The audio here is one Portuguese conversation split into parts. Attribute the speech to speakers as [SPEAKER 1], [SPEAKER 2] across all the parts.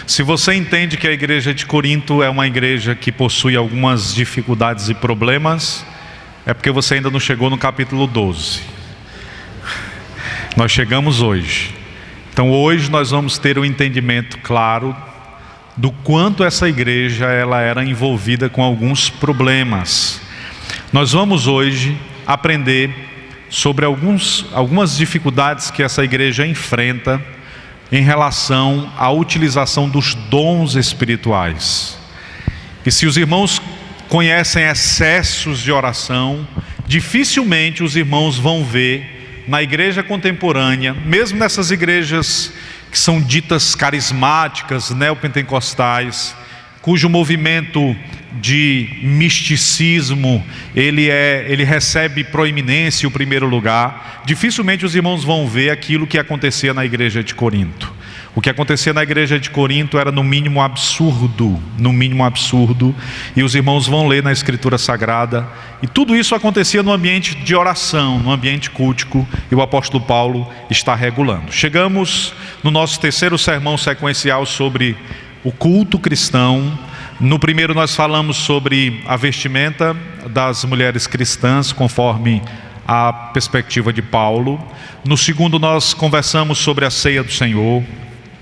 [SPEAKER 1] Se você entende que a igreja de Corinto é uma igreja que possui algumas dificuldades e problemas, é porque você ainda não chegou no capítulo 12. Nós chegamos hoje. Então hoje nós vamos ter um entendimento claro do quanto essa igreja ela era envolvida com alguns problemas. Nós vamos hoje aprender sobre algumas dificuldades que essa igreja enfrenta em relação à utilização dos dons espirituais. E se os irmãos conhecem excessos de oração, dificilmente os irmãos vão ver na igreja contemporânea, mesmo nessas igrejas que são ditas carismáticas, neopentecostais, cujo movimento de misticismo ele recebe proeminência, o primeiro lugar. Dificilmente os irmãos vão ver aquilo que acontecia na igreja de Corinto. O que acontecia na igreja de Corinto era no mínimo absurdo, e os irmãos vão ler na Escritura Sagrada, e tudo isso acontecia no ambiente de oração, no ambiente cultico, e o apóstolo Paulo está regulando. Chegamos no nosso terceiro sermão sequencial sobre o culto cristão. No primeiro nós falamos sobre a vestimenta das mulheres cristãs, conforme a perspectiva de Paulo. No segundo nós conversamos sobre a ceia do Senhor,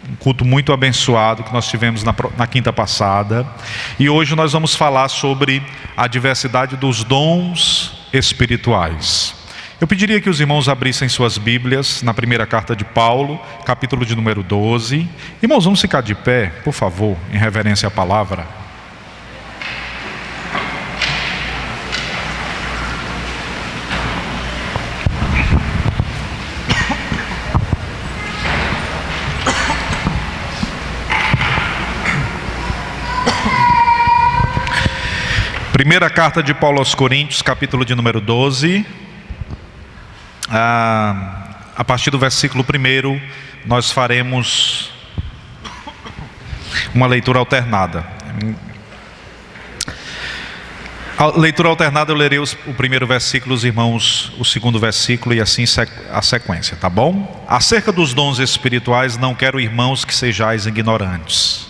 [SPEAKER 1] um culto muito abençoado que nós tivemos na quinta passada. E hoje nós vamos falar sobre a diversidade dos dons espirituais. Eu pediria que os irmãos abrissem suas Bíblias na primeira carta de Paulo, capítulo de número 12. Irmãos, vamos ficar de pé, por favor, em reverência à palavra. Primeira carta de Paulo aos Coríntios, capítulo de número 12. A partir do versículo 1, nós faremos uma leitura alternada. A leitura alternada eu lerei o primeiro versículo, os irmãos o segundo versículo e assim a sequência, tá bom? Acerca dos dons espirituais, não quero, irmãos, que sejais ignorantes.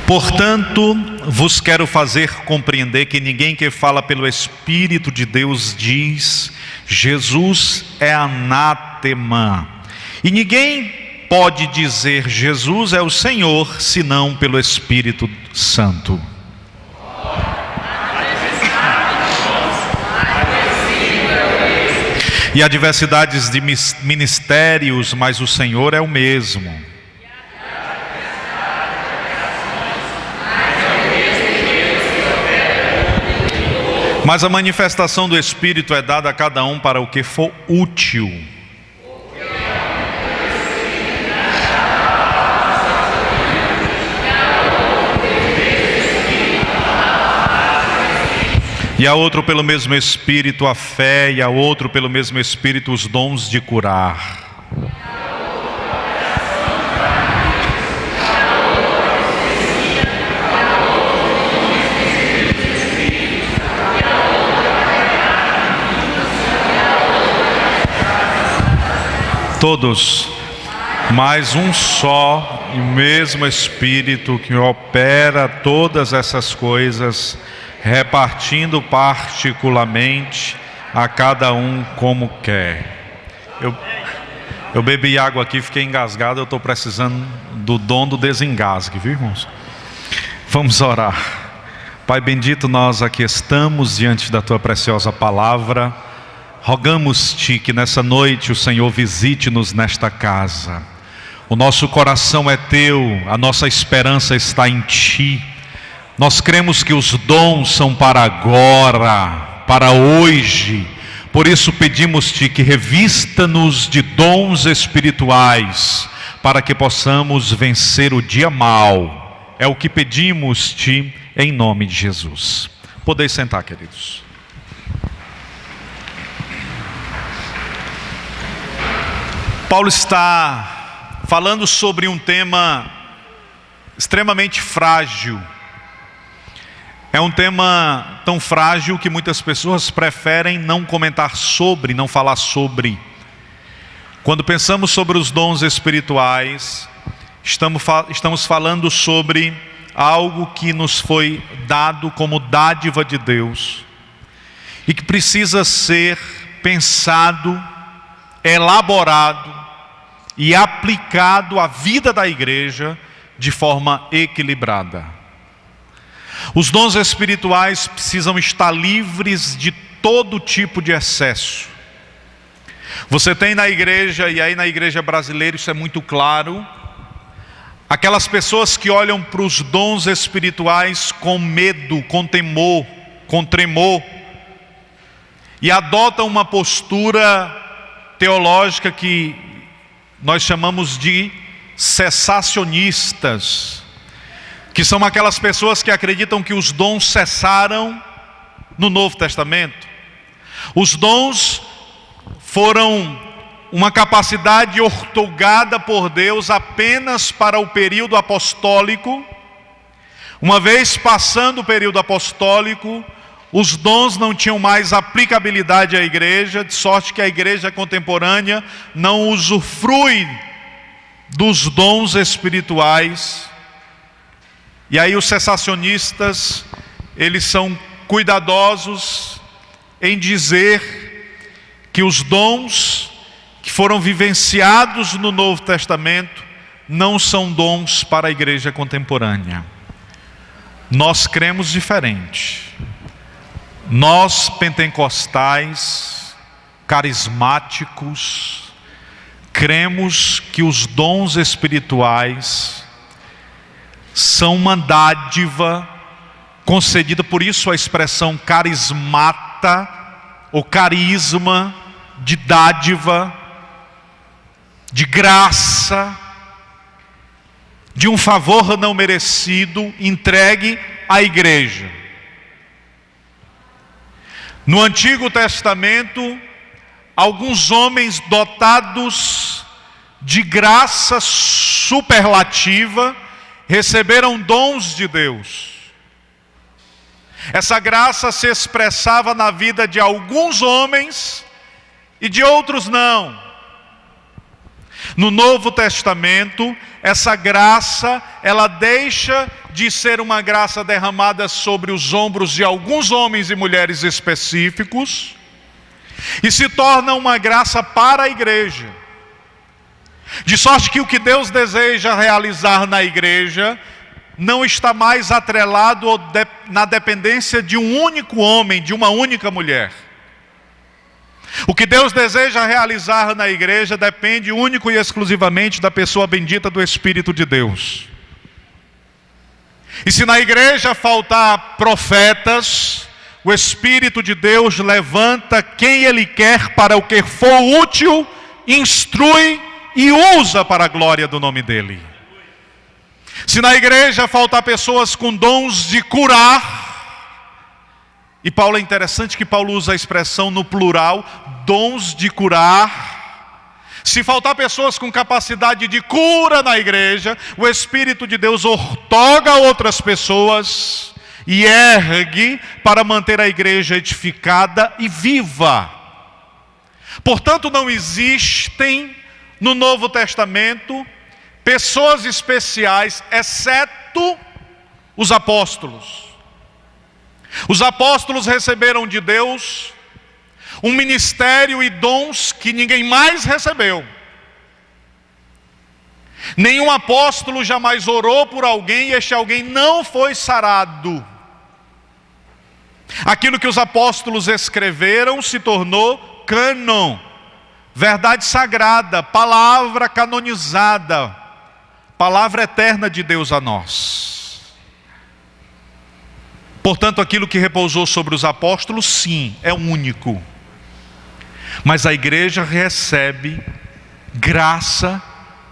[SPEAKER 1] Portanto, vos quero fazer compreender que ninguém que fala pelo Espírito de Deus diz: Jesus é anátema. E ninguém pode dizer Jesus é o Senhor, senão pelo Espírito Santo. E há diversidades de ministérios, mas o Senhor é o mesmo. Mas a manifestação do Espírito é dada a cada um para o que for útil. E a outro pelo mesmo Espírito a fé, e a outro pelo mesmo Espírito os dons de curar. Todos, mas um só e mesmo Espírito que opera todas essas coisas, repartindo particularmente a cada um como quer. Eu bebi água aqui, fiquei engasgado, eu estou precisando do dom do desengasgue, viu, irmãos? Vamos orar. Pai bendito, nós aqui estamos diante da Tua preciosa palavra. Rogamos-te que nessa noite o Senhor visite-nos nesta casa. O nosso coração é Teu, a nossa esperança está em Ti. Nós cremos que os dons são para agora, para hoje. Por isso pedimos-te que revista-nos de dons espirituais, para que possamos vencer o dia mau. É o que pedimos-te em nome de Jesus. Podeis sentar, queridos. Paulo está falando sobre um tema extremamente frágil. É um tema tão frágil que muitas pessoas preferem não comentar sobre, não falar sobre. Quando pensamos sobre os dons espirituais, estamos falando sobre algo que nos foi dado como dádiva de Deus e que precisa ser pensado, elaborado e aplicado à vida da igreja de forma equilibrada. Os dons espirituais precisam estar livres de todo tipo de excesso. Você tem na igreja, e aí na igreja brasileira isso é muito claro, aquelas pessoas que olham para os dons espirituais com medo, com temor, com tremor, e adotam uma postura teológica que nós chamamos de cessacionistas, que são aquelas pessoas que acreditam que os dons cessaram no Novo Testamento. Os dons foram uma capacidade outorgada por Deus apenas para o período apostólico. Uma vez passando o período apostólico, os dons não tinham mais aplicabilidade à igreja, de sorte que a igreja contemporânea não usufrui dos dons espirituais. E aí os cessacionistas, eles são cuidadosos em dizer que os dons que foram vivenciados no Novo Testamento não são dons para a igreja contemporânea. Nós cremos diferente. Nós pentecostais, carismáticos, cremos que os dons espirituais são uma dádiva concedida, por isso a expressão carismata, ou carisma, de dádiva, de graça, de um favor não merecido, entregue à igreja. No Antigo Testamento, alguns homens dotados de graça superlativa receberam dons de Deus. Essa graça se expressava na vida de alguns homens e de outros não. No Novo Testamento, essa graça, ela deixa de ser uma graça derramada sobre os ombros de alguns homens e mulheres específicos e se torna uma graça para a igreja. De sorte que o que Deus deseja realizar na igreja não está mais atrelado na dependência de um único homem, de uma única mulher. O que Deus deseja realizar na igreja depende único e exclusivamente da pessoa bendita do Espírito de Deus. E se na igreja faltar profetas, o Espírito de Deus levanta quem Ele quer para o que for útil, instrui e usa para a glória do nome dEle. Se na igreja faltar pessoas com dons de curar, e Paulo é interessante que Paulo usa a expressão no plural, dons de curar. Se faltar pessoas com capacidade de cura na igreja, o Espírito de Deus outorga outras pessoas e ergue para manter a igreja edificada e viva. Portanto, não existem no Novo Testamento pessoas especiais, exceto os apóstolos. Os apóstolos receberam de Deus um ministério e dons que ninguém mais recebeu. Nenhum apóstolo jamais orou por alguém e este alguém não foi sarado. Aquilo que os apóstolos escreveram se tornou cânon, verdade sagrada, palavra canonizada, palavra eterna de Deus a nós. Portanto, aquilo que repousou sobre os apóstolos, sim, é único. Mas a igreja recebe graça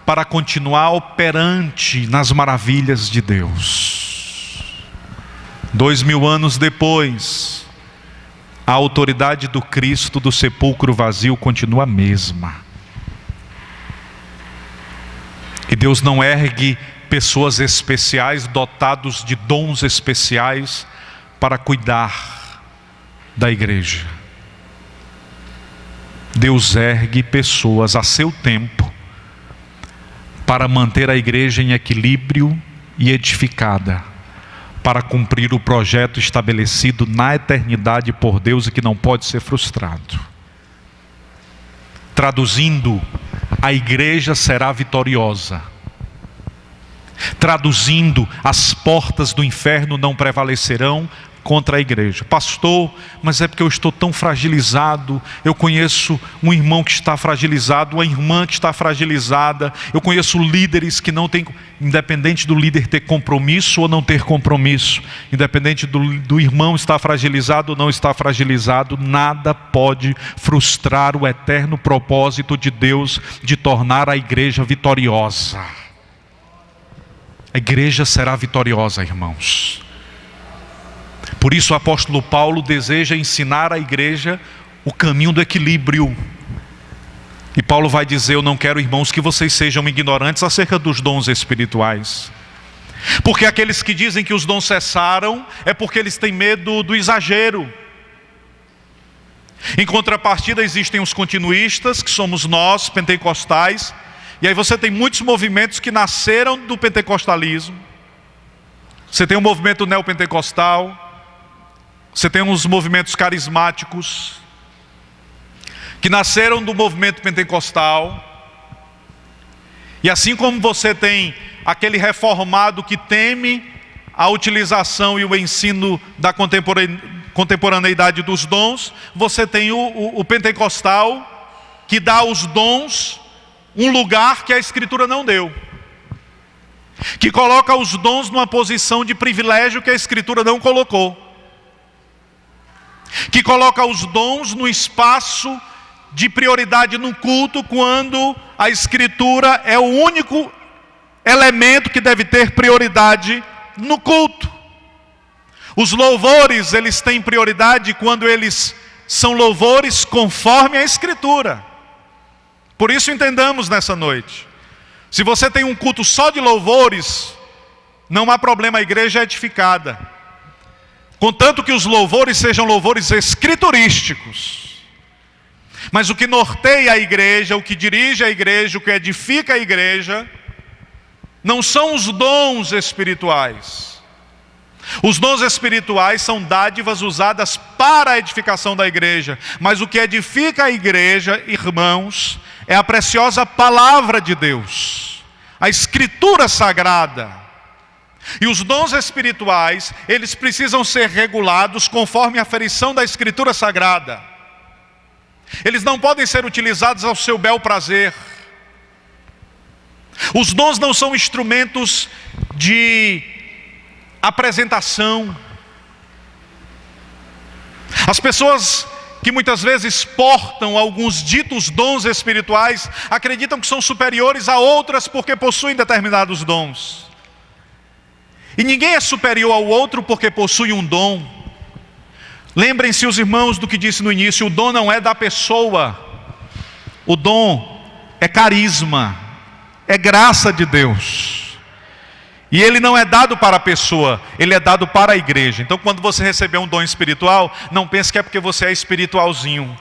[SPEAKER 1] para continuar operante nas maravilhas de Deus. 2000 anos depois, a autoridade do Cristo do sepulcro vazio continua a mesma. E Deus não ergue pessoas especiais, dotados de dons especiais, para cuidar da igreja. Deus ergue pessoas a seu tempo para manter a igreja em equilíbrio e edificada, para cumprir o projeto estabelecido na eternidade por Deus e que não pode ser frustrado. Traduzindo, a igreja será vitoriosa. Traduzindo, as portas do inferno não prevalecerão contra a igreja. Pastor, mas é porque eu estou tão fragilizado. Eu conheço um irmão que está fragilizado, uma irmã que está fragilizada. Eu conheço líderes que não têm, independente do líder ter compromisso ou não ter compromisso, independente do irmão estar fragilizado ou não estar fragilizado, nada pode frustrar o eterno propósito de Deus de tornar a igreja vitoriosa. A igreja será vitoriosa, irmãos. Por isso o apóstolo Paulo deseja ensinar à igreja o caminho do equilíbrio. E Paulo vai dizer: eu não quero, irmãos, que vocês sejam ignorantes acerca dos dons espirituais. Porque aqueles que dizem que os dons cessaram, é porque eles têm medo do exagero. Em contrapartida existem os continuistas, que somos nós, pentecostais. E aí você tem muitos movimentos que nasceram do pentecostalismo. Você tem o movimento neopentecostal. Você tem uns movimentos carismáticos que nasceram do movimento pentecostal. E assim como você tem aquele reformado que teme a utilização e o ensino da contemporaneidade dos dons, você tem o pentecostal que dá aos dons um lugar que a Escritura não deu, que coloca os dons numa posição de privilégio que a Escritura não colocou, que coloca os dons no espaço de prioridade no culto, quando a Escritura é o único elemento que deve ter prioridade no culto. Os louvores, eles têm prioridade quando eles são louvores conforme a Escritura. Por isso entendamos nessa noite, se você tem um culto só de louvores, não há problema, a igreja é edificada. Contanto que os louvores sejam louvores escriturísticos. Mas o que norteia a igreja, o que dirige a igreja, o que edifica a igreja, não são os dons espirituais. Os dons espirituais são dádivas usadas para a edificação da igreja. Mas o que edifica a igreja, irmãos, é a preciosa palavra de Deus, a Escritura Sagrada. E os dons espirituais, eles precisam ser regulados conforme a aferição da Escritura Sagrada. Eles não podem ser utilizados ao seu bel prazer. Os dons não são instrumentos de apresentação. As pessoas que muitas vezes portam alguns ditos dons espirituais, acreditam que são superiores a outras porque possuem determinados dons. E ninguém é superior ao outro porque possui um dom. Lembrem-se, os irmãos, do que disse no início: o dom não é da pessoa. O dom é carisma, é graça de Deus. E ele não é dado para a pessoa, ele é dado para a igreja. Então quando você receber um dom espiritual, não pense que é porque você é espiritualzinho.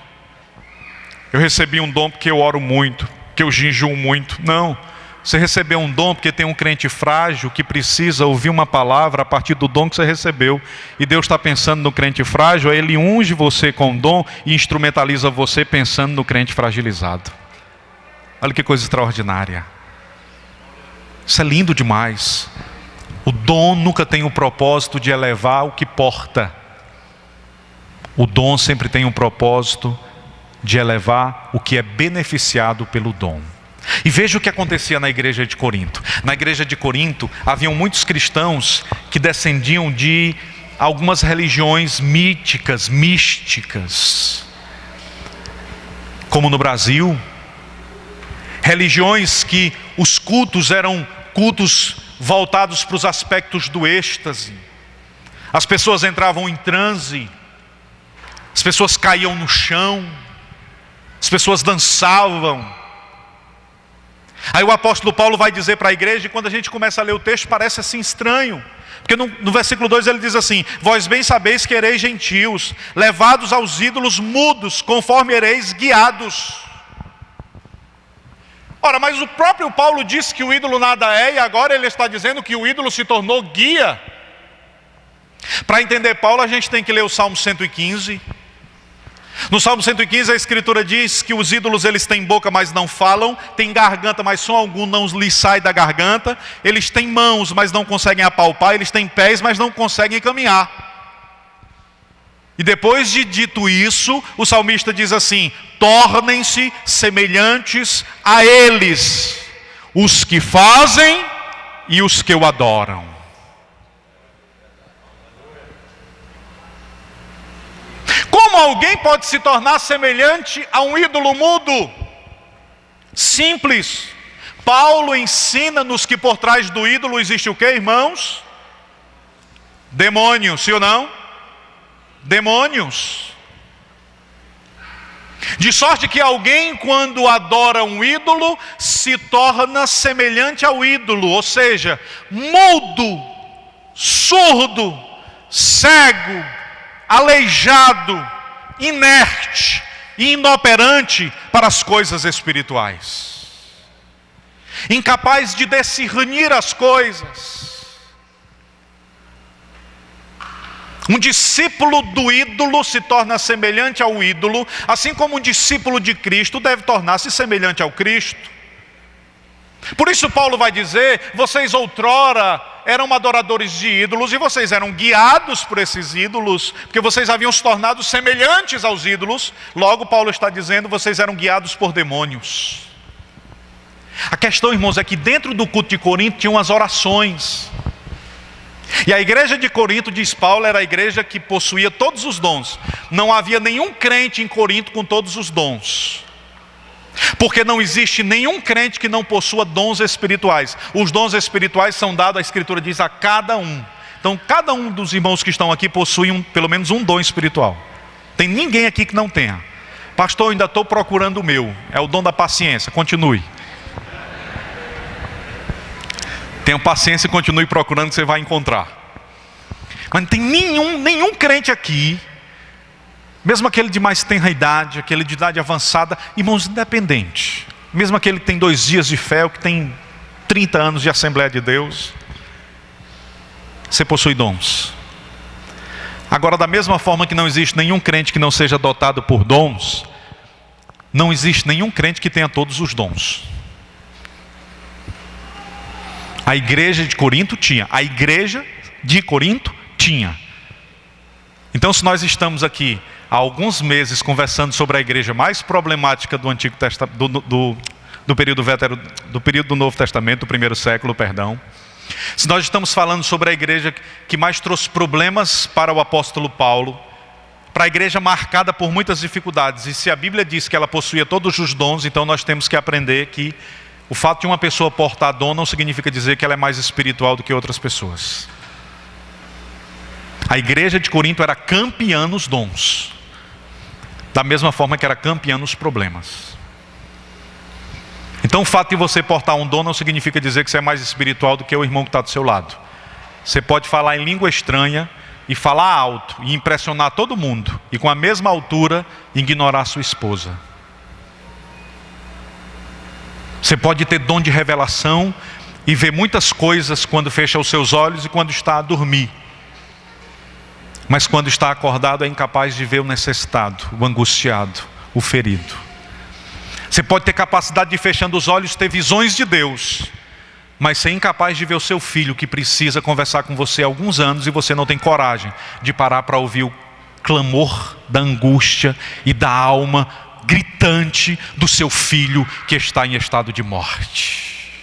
[SPEAKER 1] Eu recebi um dom porque eu oro muito, porque eu jejuo muito. Não. Você recebeu um dom porque tem um crente frágil que precisa ouvir uma palavra a partir do dom que você recebeu. E Deus está pensando no crente frágil, aí Ele unge você com o dom e instrumentaliza você pensando no crente fragilizado. Olha que coisa extraordinária. Isso é lindo demais. O dom nunca tem o propósito de elevar o que porta. O dom sempre tem um propósito de elevar o que é beneficiado pelo dom. E veja o que acontecia na igreja de Corinto. Na igreja de Corinto haviam muitos cristãos que descendiam de algumas religiões míticas, místicas, como no Brasil. Religiões que os cultos eram cultos voltados para os aspectos do êxtase. As pessoas entravam em transe, as pessoas caíam no chão, as pessoas dançavam. Aí o apóstolo Paulo vai dizer para a igreja, e quando a gente começa a ler o texto parece assim estranho. Porque no versículo 2 ele diz assim: vós bem sabeis que ereis gentios, levados aos ídolos mudos, conforme ereis guiados. Ora, mas o próprio Paulo disse que o ídolo nada é, e agora ele está dizendo que o ídolo se tornou guia. Para entender Paulo, a gente tem que ler o Salmo 115. No Salmo 115 a Escritura diz que os ídolos eles têm boca, mas não falam, têm garganta, mas som algum não lhes sai da garganta, eles têm mãos, mas não conseguem apalpar, eles têm pés, mas não conseguem caminhar. E depois de dito isso, o salmista diz assim: tornem-se semelhantes a eles, os que fazem e os que o adoram. Como alguém pode se tornar semelhante a um ídolo mudo? Simples. Paulo ensina-nos que por trás do ídolo existe o que, irmãos? Demônio, sim ou não? Demônios. De sorte que alguém, quando adora um ídolo, se torna semelhante ao ídolo, ou seja, mudo, surdo, cego, aleijado, inerte e inoperante para as coisas espirituais, incapaz de discernir as coisas. Um discípulo do ídolo se torna semelhante ao ídolo, assim como um discípulo de Cristo deve tornar-se semelhante ao Cristo. Por isso Paulo vai dizer: vocês outrora eram adoradores de ídolos e vocês eram guiados por esses ídolos, porque vocês haviam se tornado semelhantes aos ídolos. Logo Paulo está dizendo: vocês eram guiados por demônios. A questão, irmãos, é que dentro do culto de Corinto tinham as orações. E a igreja de Corinto, diz Paulo, era a igreja que possuía todos os dons. Não havia nenhum crente em Corinto com todos os dons, porque não existe nenhum crente que não possua dons espirituais. Os dons espirituais são dados, a Escritura diz, a cada um. Então cada um dos irmãos que estão aqui possui pelo menos um dom espiritual. Tem ninguém aqui que não tenha. Pastor, eu ainda estou procurando o meu. É o dom da paciência. Continue. Tenha paciência e continue procurando, que você vai encontrar. Mas não tem nenhum crente aqui, mesmo aquele de mais tenra idade, aquele de idade avançada, irmãos, independente, mesmo aquele que tem 2 dias de fé, ou que tem 30 anos de Assembleia de Deus, você possui dons. Agora, da mesma forma que não existe nenhum crente que não seja dotado por dons, não existe nenhum crente que tenha todos os dons. A igreja de Corinto tinha. A igreja de Corinto tinha. Então, se nós estamos aqui há alguns meses conversando sobre a igreja mais problemática do Antigo Testamento, do período do Novo Testamento, do primeiro século, perdão. Se nós estamos falando sobre a igreja que mais trouxe problemas para o apóstolo Paulo, para a igreja marcada por muitas dificuldades, e se a Bíblia diz que ela possuía todos os dons, então nós temos que aprender que o fato de uma pessoa portar dom não significa dizer que ela é mais espiritual do que outras pessoas. A igreja de Corinto era campeã nos dons, da mesma forma que era campeã nos problemas. Então o fato de você portar um dom não significa dizer que você é mais espiritual do que o irmão que está do seu lado. Você pode falar em língua estranha e falar alto e impressionar todo mundo, e com a mesma altura ignorar sua esposa. Você pode ter dom de revelação e ver muitas coisas quando fecha os seus olhos e quando está a dormir. Mas quando está acordado é incapaz de ver o necessitado, o angustiado, o ferido. Você pode ter capacidade de, fechando os olhos, ter visões de Deus, mas ser incapaz de ver o seu filho que precisa conversar com você há alguns anos e você não tem coragem de parar para ouvir o clamor da angústia e da alma gritante do seu filho que está em estado de morte.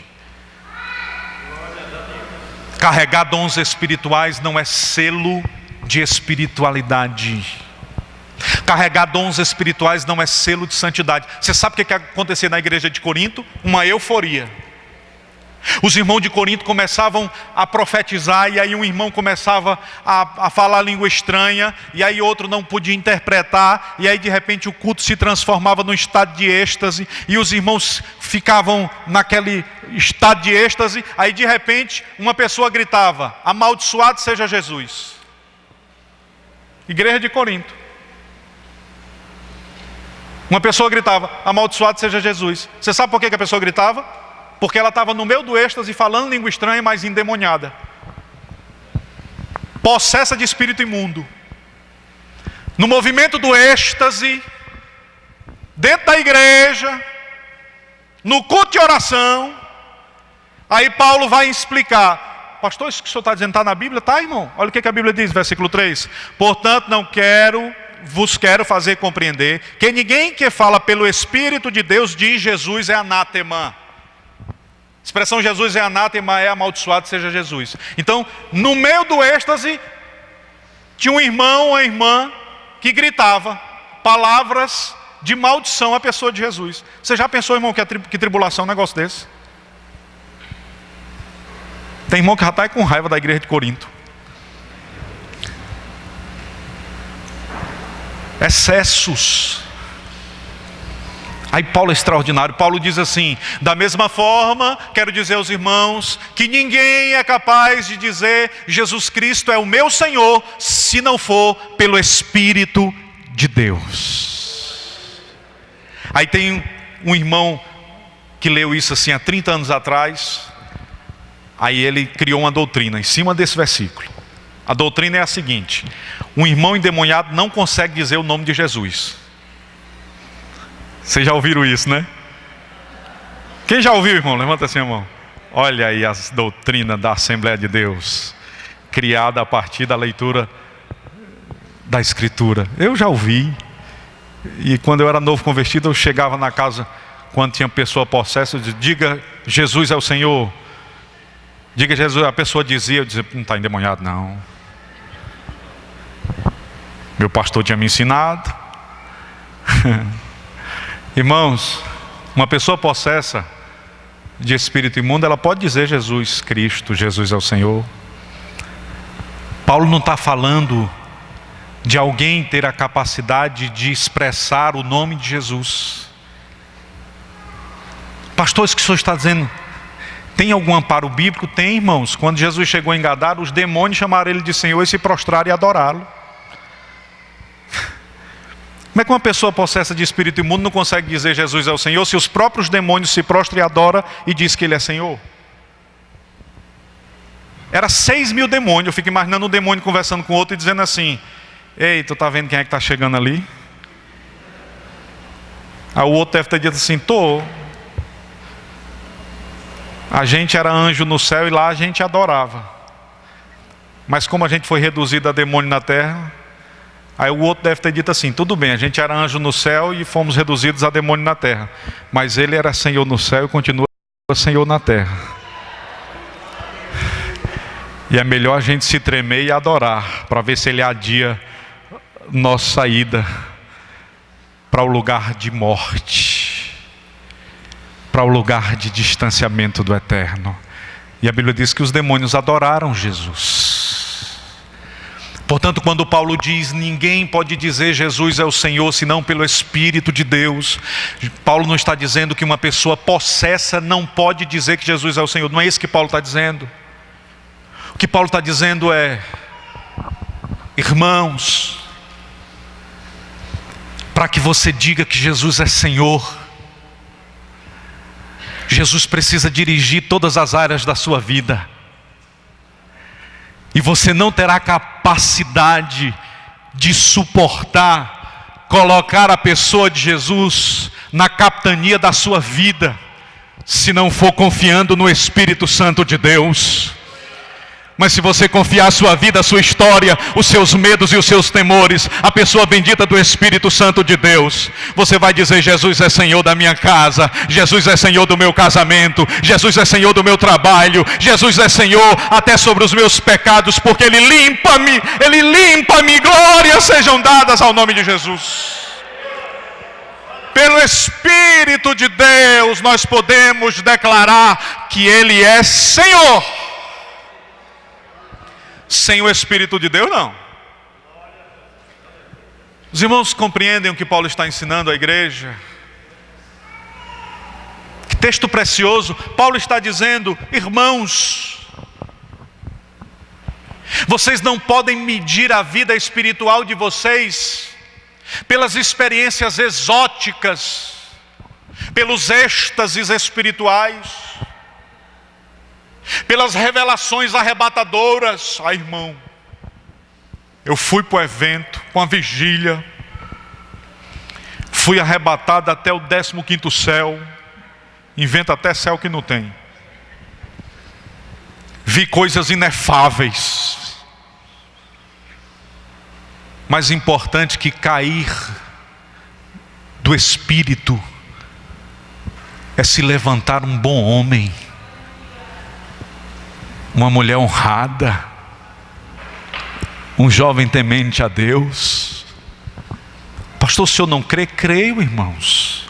[SPEAKER 1] Carregar dons espirituais não é selo de espiritualidade. Carregar dons espirituais não é selo de santidade. Você sabe o que ia acontecer na igreja de Corinto? Uma euforia. Os irmãos de Corinto começavam a profetizar, e aí um irmão começava a falar língua estranha, e aí outro não podia interpretar, e aí de repente o culto se transformava num estado de êxtase, e os irmãos ficavam naquele estado de êxtase. Aí de repente uma pessoa gritava: amaldiçoado seja Jesus. Igreja de Corinto. Uma pessoa gritava: amaldiçoado seja Jesus. Você sabe por que a pessoa gritava? Porque ela estava no meio do êxtase, falando língua estranha, mas endemoniada, possessa de espírito imundo. No movimento do êxtase, dentro da igreja, no culto de oração. Aí Paulo vai explicar: pastor, isso que o senhor está dizendo está na Bíblia? Tá, irmão? Olha o que a Bíblia diz, versículo 3. Portanto, não vos quero fazer compreender que ninguém que fala pelo Espírito de Deus diz Jesus é anátema. A expressão Jesus é anátema é amaldiçoado seja Jesus. Então, no meio do êxtase, tinha um irmão ou uma irmã que gritava palavras de maldição à pessoa de Jesus. Você já pensou, irmão, que tribulação um negócio desse? Tem irmão que já está com raiva da igreja de Corinto. Excessos. Aí Paulo é extraordinário. Paulo diz assim: da mesma forma, quero dizer aos irmãos que ninguém é capaz de dizer Jesus Cristo é o meu Senhor, se não for pelo Espírito de Deus. Aí tem um irmão que leu isso assim há 30 anos atrás. Aí ele criou uma doutrina em cima desse versículo. A doutrina é a seguinte: um irmão endemoniado não consegue dizer o nome de Jesus. Vocês já ouviram isso, né? Quem já ouviu, irmão? Levanta assim a mão. Olha aí as doutrinas da Assembleia de Deus, criada a partir da leitura da Escritura. Eu já ouvi. E quando eu era novo convertido, eu chegava na casa, quando tinha pessoa possessa, eu dizia: diga Jesus é o Senhor. Diga Jesus. A pessoa dizia, eu dizia: não está endemoniado não. Meu pastor tinha me ensinado. Irmãos, uma pessoa possessa de espírito imundo, ela pode dizer Jesus Cristo, Jesus é o Senhor. Paulo não está falando de alguém ter a capacidade de expressar o nome de Jesus. Pastor, isso que o senhor está dizendo tem algum amparo bíblico? Tem, irmãos. Quando Jesus chegou em Gadara, os demônios chamaram ele de Senhor e se prostraram e adoraram. Como é que uma pessoa possessa de espírito imundo não consegue dizer Jesus é o Senhor, se os próprios demônios se prostram e adoram e diz que Ele é Senhor? Era 6.000 demônios. Eu fico imaginando um demônio conversando com outro e dizendo assim: ei, tu está vendo quem é que está chegando ali? Aí o outro deve ter dito assim: tô. A gente era anjo no céu e lá a gente adorava. Mas como a gente foi reduzido a demônio na terra, aí o outro deve ter dito assim: tudo bem, a gente era anjo no céu e fomos reduzidos a demônio na terra, mas ele era Senhor no céu e continua Senhor na terra. E é melhor a gente se tremer e adorar, para ver se ele adia nossa saída para o lugar de morte, para o lugar de distanciamento do eterno. E a Bíblia diz que os demônios adoraram Jesus. Portanto, quando Paulo diz ninguém pode dizer Jesus é o Senhor senão pelo Espírito de Deus, Paulo não está dizendo que uma pessoa possessa não pode dizer que Jesus é o Senhor. Não é isso que Paulo está dizendo. O que Paulo está dizendo é: irmãos, para que você diga que Jesus é Senhor, Jesus precisa dirigir todas as áreas da sua vida. E você não terá capacidade de suportar colocar a pessoa de Jesus na capitania da sua vida, se não for confiando no Espírito Santo de Deus. Mas se você confiar a sua vida, a sua história, os seus medos e os seus temores, a pessoa bendita do Espírito Santo de Deus, você vai dizer: Jesus é Senhor da minha casa, Jesus é Senhor do meu casamento, Jesus é Senhor do meu trabalho, Jesus é Senhor até sobre os meus pecados, porque Ele limpa-me, glórias sejam dadas ao nome de Jesus. Pelo Espírito de Deus, nós podemos declarar que Ele é Senhor. Sem o Espírito de Deus, não. Os irmãos compreendem o que Paulo está ensinando à igreja? Que texto precioso. Paulo está dizendo: irmãos, vocês não podem medir a vida espiritual de vocês pelas experiências exóticas, pelos êxtases espirituais, pelas revelações arrebatadoras. Ah, irmão, eu fui para o evento, com a vigília, fui arrebatado até o 15º céu, inventa até céu que não tem. Vi coisas inefáveis. Mais importante que cair do Espírito é se levantar um bom homem, uma mulher honrada, um jovem temente a Deus. Pastor, o senhor não crê? Creio, irmãos.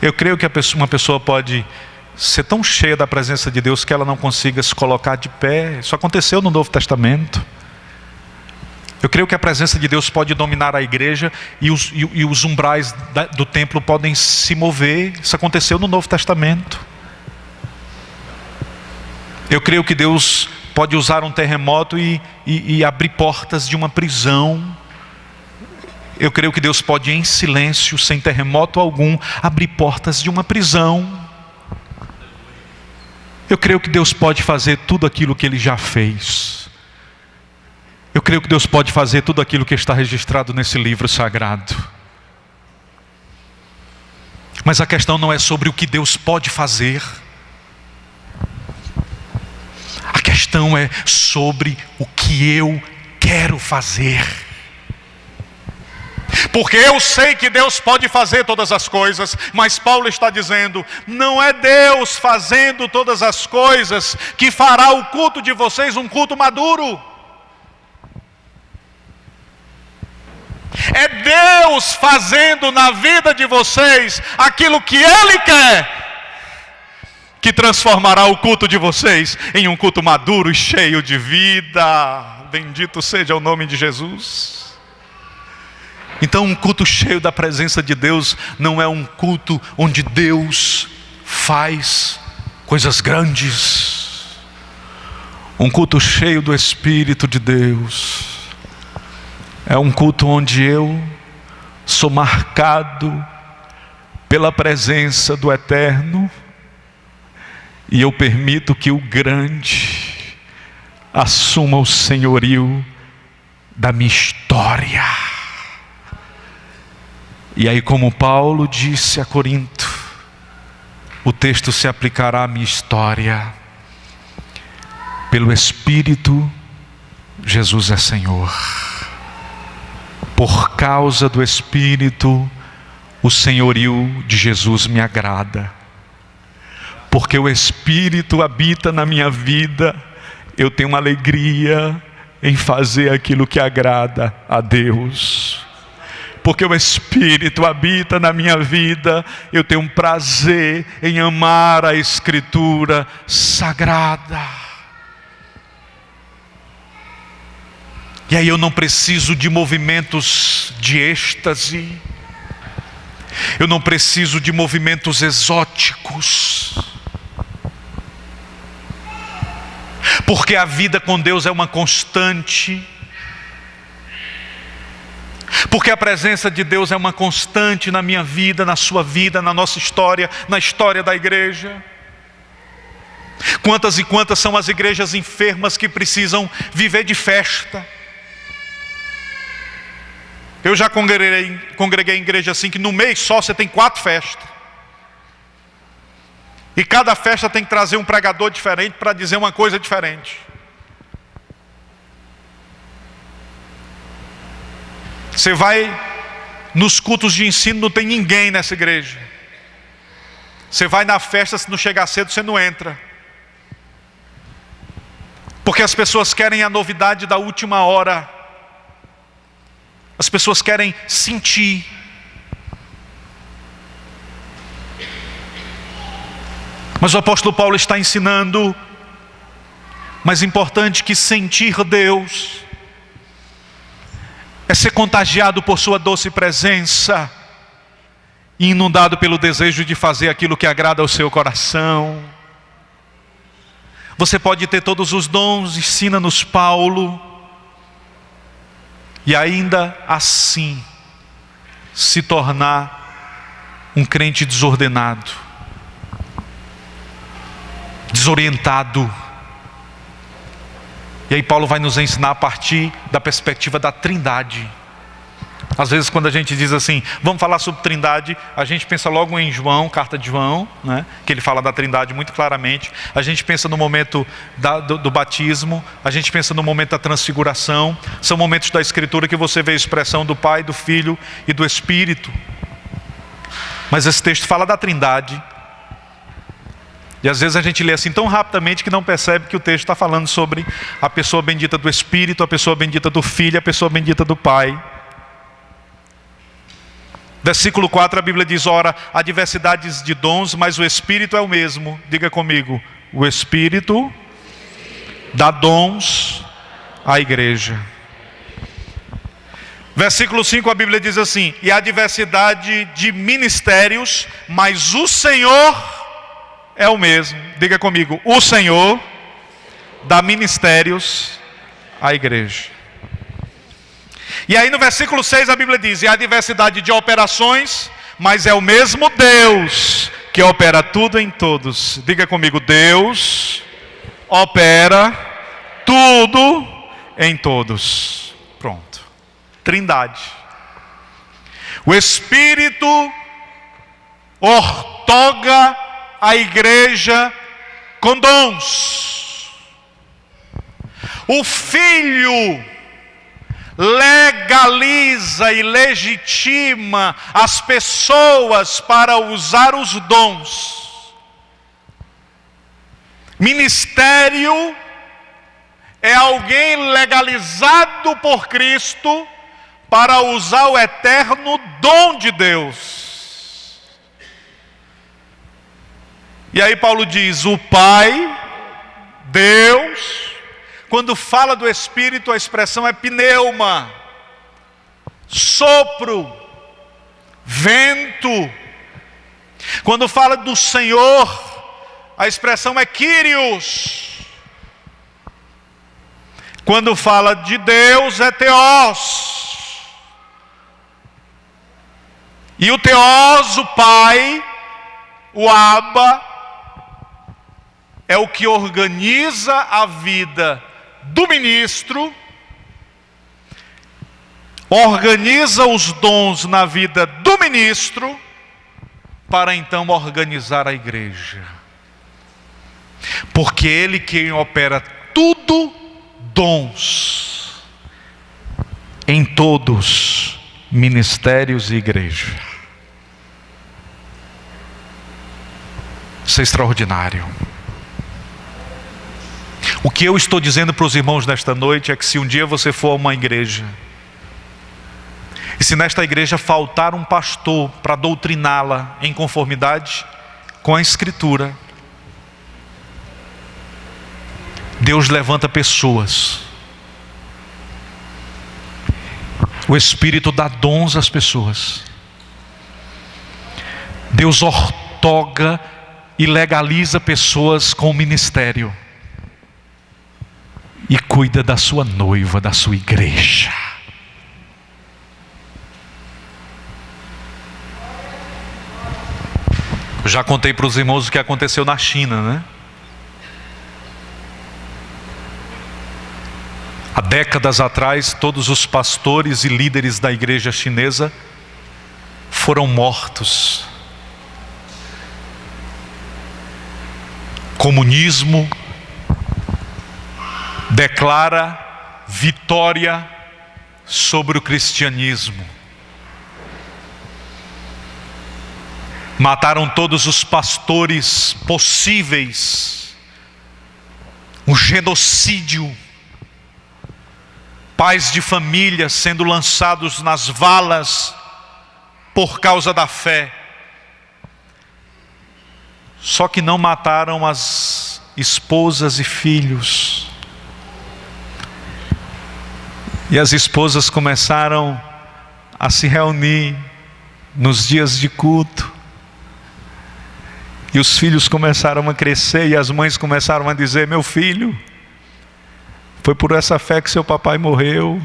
[SPEAKER 1] Eu creio que uma pessoa pode ser tão cheia da presença de Deus que ela não consiga se colocar de pé. Isso aconteceu no Novo Testamento. Eu creio que a presença de Deus pode dominar a igreja e os umbrais do templo podem se mover. Isso aconteceu no Novo Testamento. Eu creio que Deus pode usar um terremoto e abrir portas de uma prisão. Eu creio que Deus pode, em silêncio, sem terremoto algum, abrir portas de uma prisão. Eu creio que Deus pode fazer tudo aquilo que Ele já fez. Eu creio que Deus pode fazer tudo aquilo que está registrado nesse livro sagrado. Mas a questão não é sobre o que Deus pode fazer. A questão é sobre o que eu quero fazer. Porque eu sei que Deus pode fazer todas as coisas, mas Paulo está dizendo: não é Deus fazendo todas as coisas que fará o culto de vocês um culto maduro. É Deus fazendo na vida de vocês aquilo que Ele quer, que transformará o culto de vocês em um culto maduro e cheio de vida. Bendito seja o nome de Jesus. Então, um culto cheio da presença de Deus não é um culto onde Deus faz coisas grandes. Um culto cheio do Espírito de Deus é um culto onde eu sou marcado pela presença do Eterno e eu permito que o grande assuma o senhorio da minha história. E aí, como Paulo disse a Corinto, o texto se aplicará à minha história. Pelo Espírito, Jesus é Senhor. Por causa do Espírito, o senhorio de Jesus me agrada. Porque o Espírito habita na minha vida, eu tenho uma alegria em fazer aquilo que agrada a Deus. Porque o Espírito habita na minha vida, eu tenho um prazer em amar a Escritura sagrada. E aí eu não preciso de movimentos de êxtase, eu não preciso de movimentos exóticos, porque a vida com Deus é uma constante. Porque a presença de Deus é uma constante na minha vida, na sua vida, na nossa história, na história da igreja. Quantas e quantas são as igrejas enfermas que precisam viver de festa? Eu já congreguei em igreja assim, que no mês só você tem 4 festas. E cada festa tem que trazer um pregador diferente para dizer uma coisa diferente. Você vai nos cultos de ensino, não tem ninguém nessa igreja. Você vai na festa, se não chegar cedo, você não entra. Porque as pessoas querem a novidade da última hora. As pessoas querem sentir. Mas o apóstolo Paulo está ensinando, mais importante que sentir Deus, é ser contagiado por sua doce presença, e inundado pelo desejo de fazer aquilo que agrada ao seu coração. Você pode ter todos os dons, ensina-nos Paulo, e ainda assim se tornar um crente desordenado, desorientado. E aí Paulo vai nos ensinar a partir da perspectiva da Trindade. Às vezes quando a gente diz assim, vamos falar sobre Trindade, a gente pensa logo em João, carta de João, né? Que ele fala da Trindade muito claramente. A gente pensa no momento do batismo, a gente pensa no momento da transfiguração. São momentos da Escritura que você vê a expressão do Pai, do Filho e do Espírito. Mas esse texto fala da Trindade. E às vezes a gente lê assim tão rapidamente que não percebe que o texto está falando sobre a pessoa bendita do Espírito, a pessoa bendita do Filho, a pessoa bendita do Pai. Versículo 4, a Bíblia diz: ora, há diversidades de dons, mas o Espírito é o mesmo. Diga comigo: o Espírito dá dons à igreja. Versículo 5, a Bíblia diz assim: e há diversidade de ministérios, mas o Senhor é o mesmo. Diga comigo: o Senhor dá ministérios à igreja. E aí no versículo 6 a Bíblia diz: e há diversidade de operações, mas é o mesmo Deus que opera tudo em todos. Diga comigo: Deus opera tudo em todos. Pronto. Trindade. O Espírito ortoga a igreja com dons. O Filho legaliza e legitima as pessoas para usar os dons. Ministério é alguém legalizado por Cristo para usar o eterno dom de Deus. E aí Paulo diz: o Pai, Deus. Quando fala do Espírito, a expressão é pneuma, sopro, vento. Quando fala do Senhor, a expressão é Kyrios. Quando fala de Deus, é Theos. E o Theos, o Pai, o Abba, é o que organiza a vida do ministro, organiza os dons na vida do ministro, para então organizar a igreja. Porque Ele quem opera tudo, dons, em todos, ministérios e igreja. Isso é extraordinário. O que eu estou dizendo para os irmãos nesta noite é que se um dia você for a uma igreja, e se nesta igreja faltar um pastor para doutriná-la em conformidade com a Escritura, Deus levanta pessoas. O Espírito dá dons às pessoas. Deus ortoga e legaliza pessoas com o ministério. E cuida da sua noiva, da sua igreja. Eu já contei para os irmãos o que aconteceu na China, né? Há décadas atrás, todos os pastores e líderes da igreja chinesa foram mortos. Comunismo declara vitória sobre o cristianismo. Mataram todos os pastores possíveis. Um genocídio. Pais de família sendo lançados nas valas por causa da fé. Só que não mataram as esposas e filhos. E as esposas começaram a se reunir nos dias de culto. E os filhos começaram a crescer e as mães começaram a dizer: meu filho, foi por essa fé que seu papai morreu.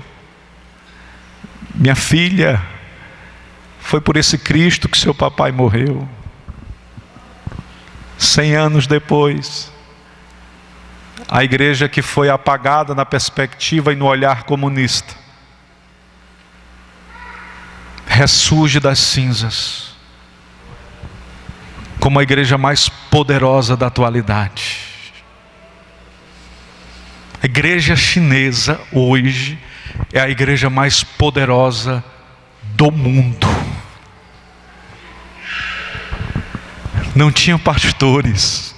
[SPEAKER 1] Minha filha, foi por esse Cristo que seu papai morreu. 100 anos depois, a igreja que foi apagada na perspectiva e no olhar comunista ressurge das cinzas como a igreja mais poderosa da atualidade. A igreja chinesa hoje é a igreja mais poderosa do mundo. Não tinha pastores,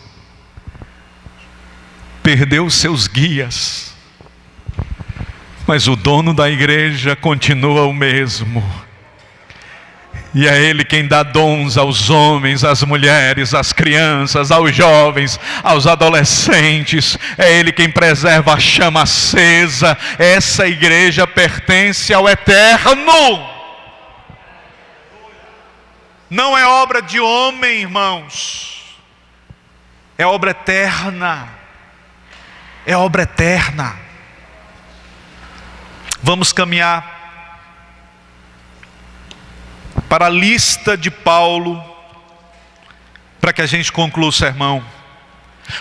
[SPEAKER 1] perdeu os seus guias, mas o dono da igreja continua o mesmo. E é Ele quem dá dons aos homens, às mulheres, às crianças, aos jovens, aos adolescentes. É Ele quem preserva a chama acesa. Essa igreja pertence ao eterno. Não é obra de homem, irmãos. É obra eterna. É obra eterna. Vamos caminhar para a lista de Paulo, para que a gente conclua o sermão.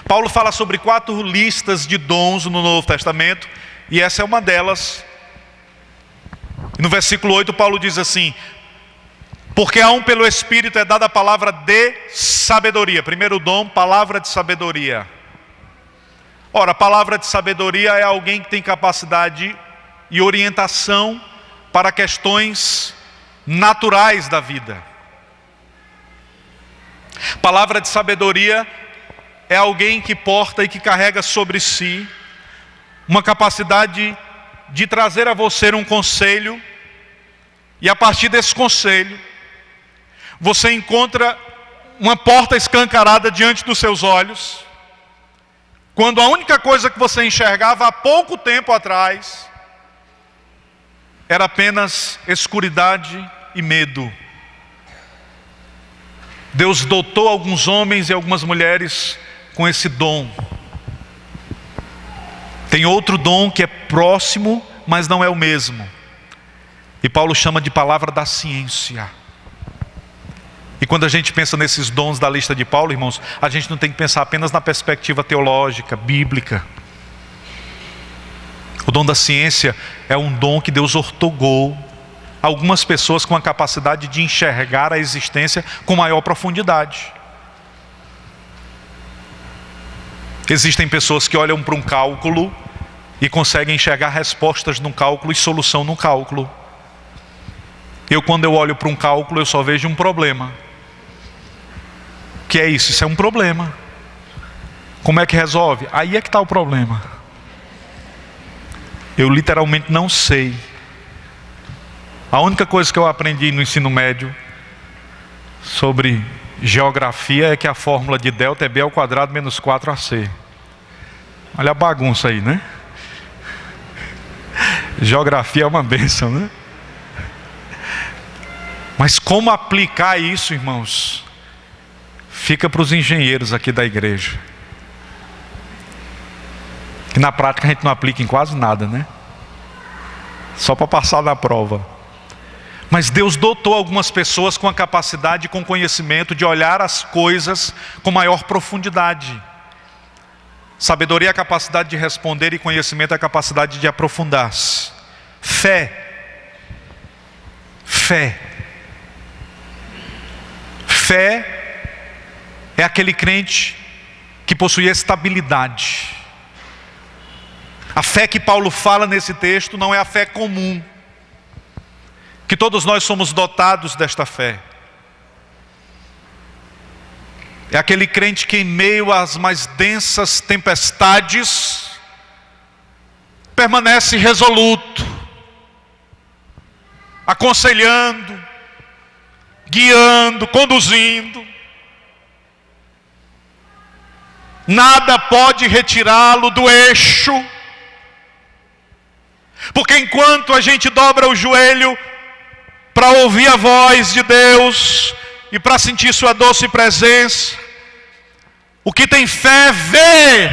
[SPEAKER 1] Paulo fala sobre 4 listas de dons no Novo Testamento, e essa é uma delas. No versículo 8 Paulo diz assim: porque a um pelo Espírito é dada a palavra de sabedoria. Primeiro dom, palavra de sabedoria. Ora, a palavra de sabedoria é alguém que tem capacidade e orientação para questões naturais da vida. Palavra de sabedoria é alguém que porta e que carrega sobre si uma capacidade de trazer a você um conselho, e a partir desse conselho você encontra uma porta escancarada diante dos seus olhos, quando a única coisa que você enxergava há pouco tempo atrás era apenas escuridade e medo. Deus dotou alguns homens e algumas mulheres com esse dom. Tem outro dom que é próximo, mas não é o mesmo. E Paulo chama de palavra da ciência. E quando a gente pensa nesses dons da lista de Paulo, irmãos, a gente não tem que pensar apenas na perspectiva teológica, bíblica. O dom da ciência é um dom que Deus outorgou a algumas pessoas com a capacidade de enxergar a existência com maior profundidade. Existem pessoas que olham para um cálculo e conseguem enxergar respostas num cálculo e solução num cálculo. Quando eu olho para um cálculo, eu só vejo um problema. Que é isso? Isso é um problema. Como é que resolve? Aí é que está o problema. Eu literalmente não sei. A única coisa que eu aprendi no ensino médio sobre geografia é que a fórmula de delta é b ao quadrado menos 4ac. Olha a bagunça aí, né? Geografia é uma bênção, né? Mas como aplicar isso, irmãos? Fica para os engenheiros aqui da igreja. Que na prática a gente não aplica em quase nada, né? Só para passar na prova. Mas Deus dotou algumas pessoas com a capacidade, com conhecimento de olhar as coisas com maior profundidade. Sabedoria é a capacidade de responder, e conhecimento é a capacidade de aprofundar-se. Fé. Fé. Fé é aquele crente que possui estabilidade. A fé que Paulo fala nesse texto não é a fé comum, que todos nós somos dotados desta fé. É aquele crente que em meio às mais densas tempestades permanece resoluto, aconselhando, guiando, conduzindo. nada pode retirá-lo do eixo. Porque enquanto a gente dobra o joelho para ouvir a voz de Deus e para sentir sua doce presença, o que tem fé vê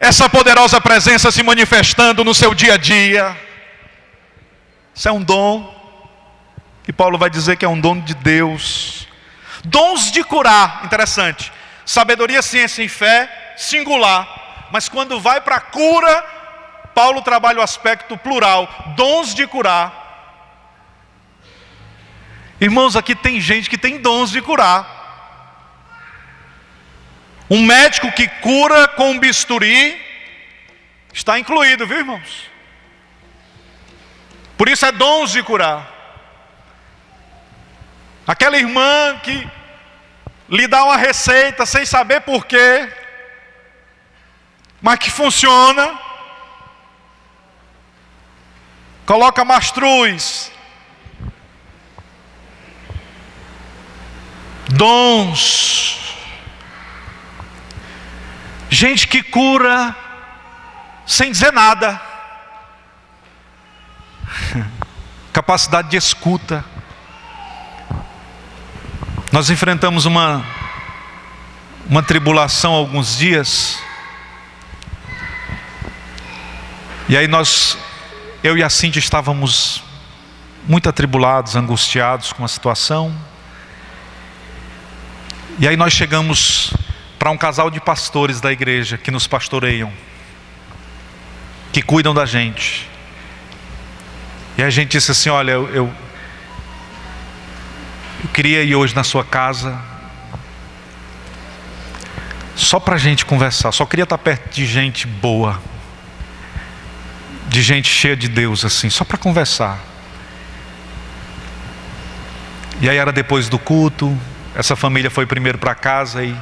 [SPEAKER 1] essa poderosa presença se manifestando no seu dia a dia. Isso é um dom, e Paulo vai dizer que é um dom de Deus. Dons de curar, interessante. Sabedoria, ciência e fé, singular. Mas quando vai para a cura, Paulo trabalha o aspecto plural. Dons de curar. Irmãos, aqui tem gente que tem dons de curar. Um médico que cura com um bisturi está incluído, viu, irmãos? Por isso é dons de curar. Aquela irmã que lhe dá uma receita sem saber porquê, mas que funciona. Coloca mastruz. Dons. Gente que cura sem dizer nada. Capacidade de escuta. Nós enfrentamos uma tribulação há alguns dias. E aí eu e a Cíntia estávamos muito atribulados, angustiados com a situação. E aí nós chegamos para um casal de pastores da igreja que nos pastoreiam, que cuidam da gente. E a gente disse assim: olha, eu queria ir hoje na sua casa, só para a gente conversar. Só queria estar perto de gente boa, de gente cheia de Deus, assim, só para conversar. E aí era depois do culto. Essa família foi primeiro para casa e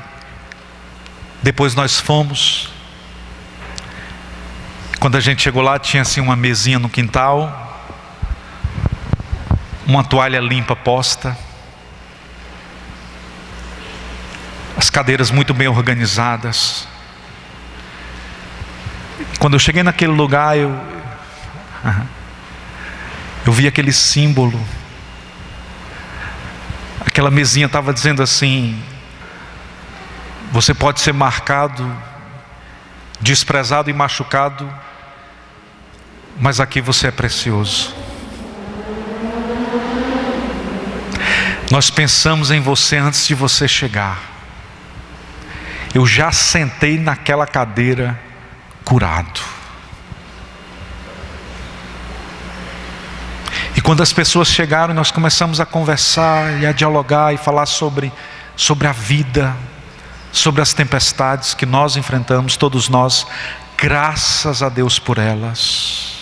[SPEAKER 1] depois nós fomos. Quando a gente chegou lá, tinha assim uma mesinha no quintal, uma toalha limpa posta, as cadeiras muito bem organizadas. Quando eu cheguei naquele lugar, eu vi aquele símbolo. Aquela mesinha estava dizendo assim: você pode ser marcado, desprezado e machucado, mas aqui você é precioso. Nós pensamos em você antes de você chegar. Eu já sentei naquela cadeira curado. E quando as pessoas chegaram, nós começamos a conversar e a dialogar e falar sobre a vida, sobre as tempestades que nós enfrentamos, todos nós, graças a Deus por elas.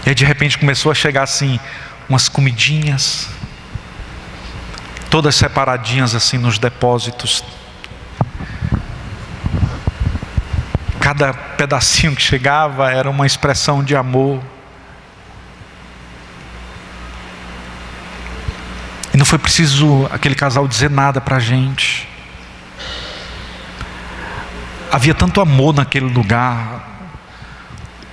[SPEAKER 1] E aí de repente começou a chegar assim umas comidinhas, todas separadinhas assim nos depósitos. Cada pedacinho que chegava era uma expressão de amor. E não foi preciso aquele casal dizer nada para a gente. Havia tanto amor naquele lugar,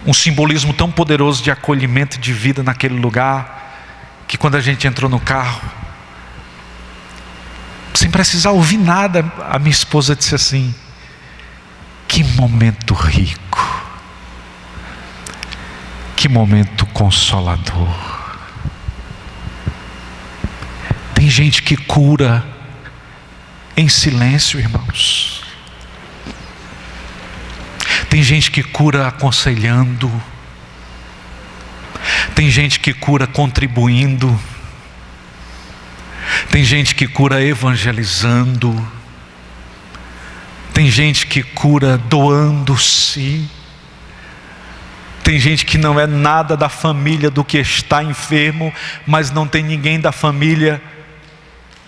[SPEAKER 1] um simbolismo tão poderoso de acolhimento e de vida naquele lugar, que quando a gente entrou no carro, sem precisar ouvir nada, a minha esposa disse assim: que momento rico, que momento consolador. Tem gente que cura em silêncio, irmãos. Tem gente que cura aconselhando. Tem gente que cura contribuindo. Tem gente que cura evangelizando. Tem gente que cura doando-se. Tem gente que não é nada da família do que está enfermo, mas não tem ninguém da família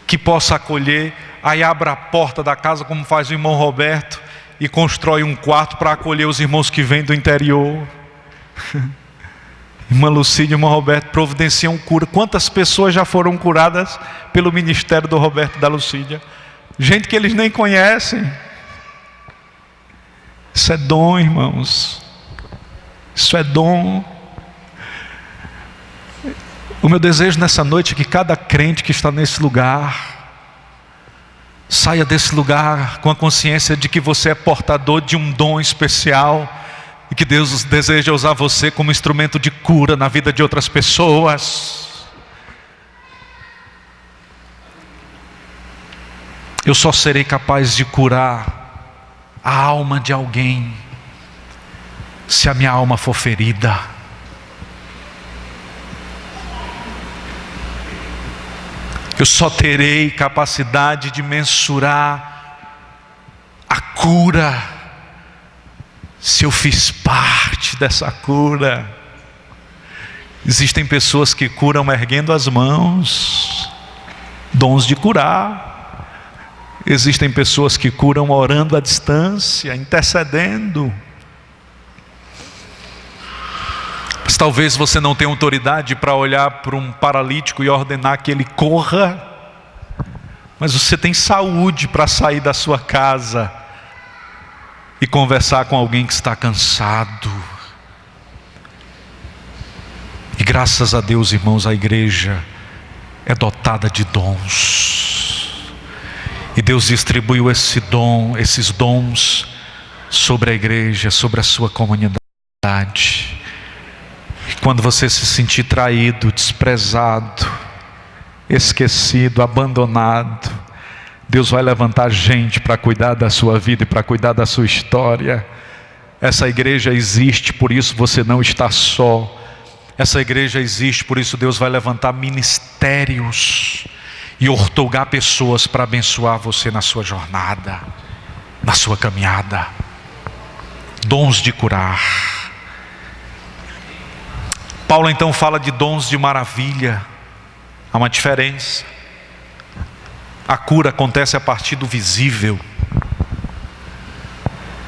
[SPEAKER 1] que possa acolher. Aí abre a porta da casa, como faz o irmão Roberto, e constrói um quarto para acolher os irmãos que vêm do interior. Irmã Lucídia e irmão Roberto providenciam cura. Quantas pessoas já foram curadas pelo ministério do Roberto e da Lucídia? gente que eles nem conhecem. Isso é dom, irmãos. Isso é dom. O meu desejo nessa noite é que cada crente que está nesse lugar saia desse lugar com a consciência de que você é portador de um dom especial e que Deus deseja usar você como instrumento de cura na vida de outras pessoas. Eu só serei capaz de curar a alma de alguém se a minha alma for ferida. Eu só terei capacidade de mensurar a cura se eu fiz parte dessa cura. Existem pessoas que curam erguendo as mãos, dons de curar. Existem pessoas que curam orando à distância, intercedendo. Mas talvez você não tenha autoridade para olhar para um paralítico e ordenar que ele corra. Mas você tem saúde para sair da sua casa e conversar com alguém que está cansado. E graças a Deus, irmãos, a igreja é dotada de dons. E Deus distribuiu esse dom, esses dons sobre a igreja, sobre a sua comunidade. Quando você se sentir traído, desprezado, esquecido, abandonado, Deus vai levantar gente para cuidar da sua vida e para cuidar da sua história. Essa igreja existe, por isso você não está só. Essa igreja existe, por isso Deus vai levantar ministérios e ortogar pessoas para abençoar você na sua jornada, na sua caminhada. Dons de curar. Paulo então fala de dons de maravilha. Há uma diferença. A cura acontece a partir do visível.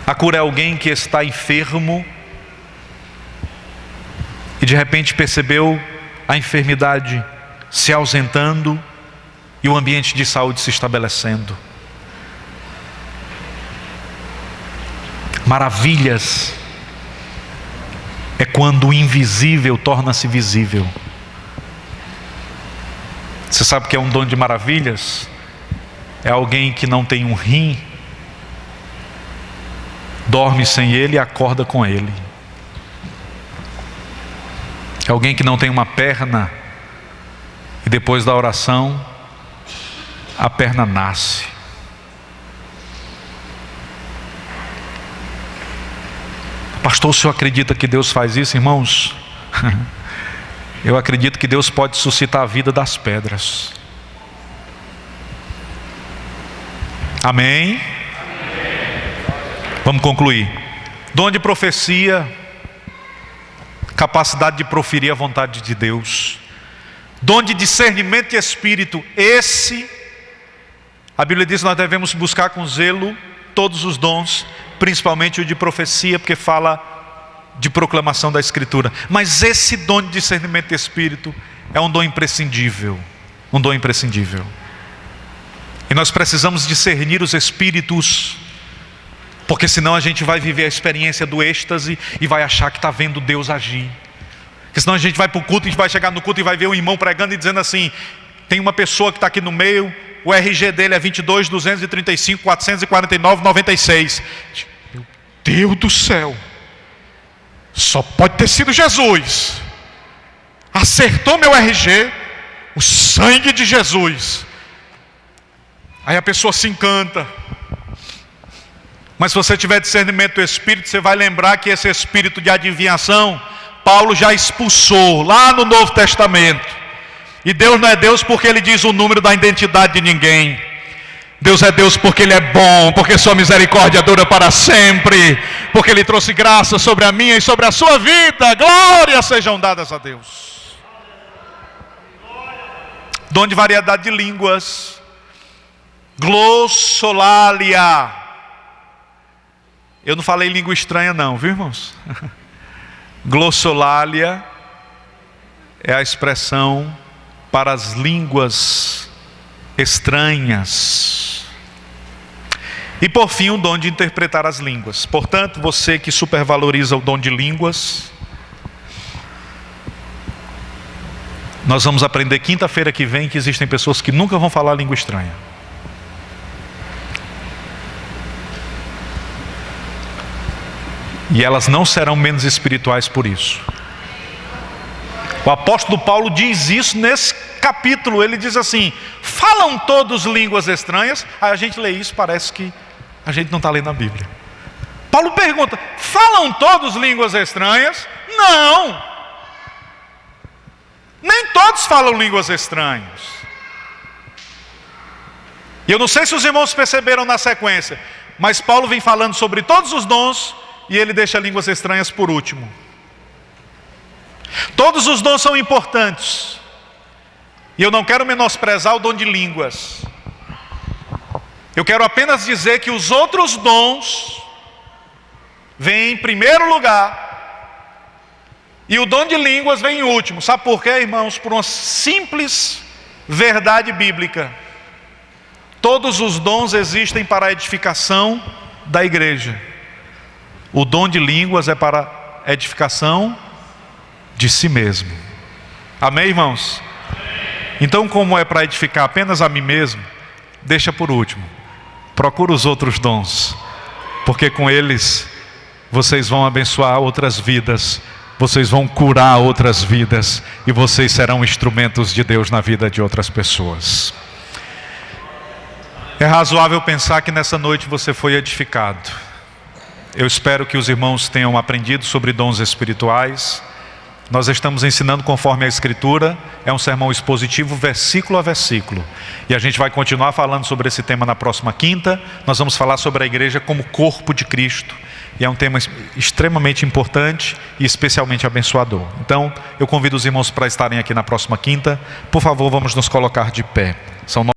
[SPEAKER 1] A cura é alguém que está enfermo e de repente percebeu a enfermidade se ausentando e o ambiente de saúde se estabelecendo. Maravilhas é quando o invisível torna-se visível. Você sabe o que é um dom de maravilhas? É alguém que não tem um rim, dorme sem ele e acorda com ele. É alguém que não tem uma perna e depois da oração a perna nasce. Pastor, o senhor acredita que Deus faz isso, irmãos? Eu acredito que Deus pode suscitar a vida das pedras. Amém? Vamos concluir. Dom de profecia, capacidade de proferir a vontade de Deus. Dom de discernimento de espírito, a Bíblia diz que nós devemos buscar com zelo todos os dons, principalmente o de profecia, porque fala de proclamação da Escritura. Mas esse dom de discernimento de espírito é um dom imprescindível. Um dom imprescindível. E nós precisamos discernir os espíritos, porque senão a gente vai viver a experiência do êxtase e vai achar que está vendo Deus agir. Porque senão a gente vai para o culto, a gente vai chegar no culto e vai ver um irmão pregando e dizendo assim: tem uma pessoa que está aqui no meio, o RG dele é 22 235 449 96. Meu Deus do céu, só pode ter sido Jesus. Acertou meu RG, o sangue de Jesus. Aí a pessoa se encanta. Mas se você tiver discernimento do Espírito, você vai lembrar que esse espírito de adivinhação Paulo já expulsou lá no Novo Testamento. E Deus não é Deus porque Ele diz o número da identidade de ninguém. Deus é Deus porque Ele é bom, porque sua misericórdia dura para sempre, porque Ele trouxe graça sobre a minha e sobre a sua vida. Glórias sejam dadas a Deus. Dom de variedade de línguas. Glossolalia. Eu não falei língua estranha não, viu, irmãos? Glossolalia é a expressão para as línguas estranhas. E por fim, o dom de interpretar as línguas. Portanto, você que supervaloriza o dom de línguas, nós vamos aprender quinta-feira que vem que existem pessoas que nunca vão falar língua estranha. E elas não serão menos espirituais por isso. O apóstolo Paulo diz isso nesse capítulo. Ele diz assim: falam todos línguas estranhas. Aí a gente lê isso, parece que a gente não está lendo a Bíblia. Paulo pergunta: falam todos línguas estranhas? Não! Nem todos falam línguas estranhas. E eu não sei se os irmãos perceberam na sequência, mas Paulo vem falando sobre todos os dons e ele deixa línguas estranhas por último. Todos os dons são importantes. E eu não quero menosprezar o dom de línguas. Eu quero apenas dizer que os outros dons vêm em primeiro lugar e o dom de línguas vem em último. Sabe por quê, irmãos? Por uma simples verdade bíblica. Todos os dons existem para a edificação da igreja. O dom de línguas é para a edificação de si mesmo. Amém, irmãos? Então, como é para edificar apenas a mim mesmo, deixa por último. Procura os outros dons, porque com eles vocês vão abençoar outras vidas, vocês vão curar outras vidas e vocês serão instrumentos de Deus na vida de outras pessoas. É razoável pensar que nessa noite você foi edificado. Eu espero que os irmãos tenham aprendido sobre dons espirituais. Nós estamos ensinando conforme a Escritura, é um sermão expositivo, versículo a versículo. E a gente vai continuar falando sobre esse tema na próxima quinta. Nós vamos falar sobre a igreja como corpo de Cristo. E é um tema extremamente importante e especialmente abençoador. Então, eu convido os irmãos para estarem aqui na próxima quinta. Por favor, vamos nos colocar de pé. São